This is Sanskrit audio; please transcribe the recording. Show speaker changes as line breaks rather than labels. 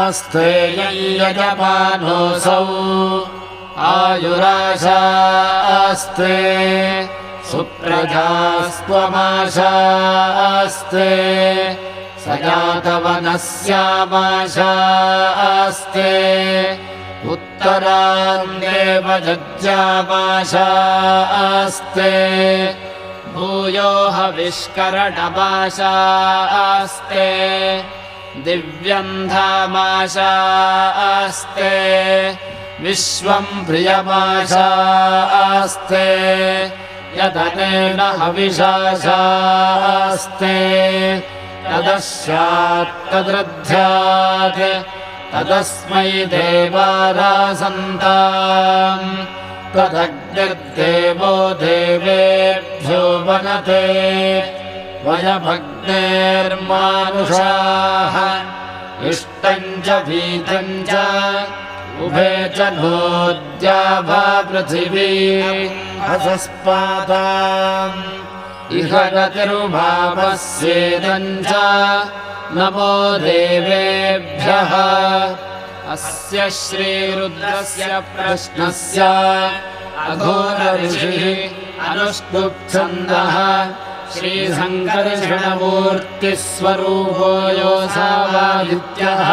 अस्ते यजमानोऽसौ आयुराशास्ते सुप्रजास्त्वमाशास्ते सजातवनस्यामाशास्ते उत्तरान्देव जज्जामाशास्ते भूयो हविष्करणमाशास्ते दिव्यन्धामाशास्ते विश्वं प्रियमाशास्ते यदनेन हविषाशास्ते तदस्यात्तदृध्यात् तदस्मै देवारासन्ताम् तदग्निर्देवो देवेभ्यो वनते वयमग्नेर्मानुषाः इष्टं च भीतं च उभे च नोद्याभा पृथिवी हसस्पाताम् इह गतिरुभावस्येदं च नमो देवेभ्यः अस्य श्रीरुद्रस्य प्रश्नस्य अघोरऋषिः अनुष्टुप्छन्दः श्रीसङ्कर्षणमूर्तिस्वरूपो योऽसावादित्यः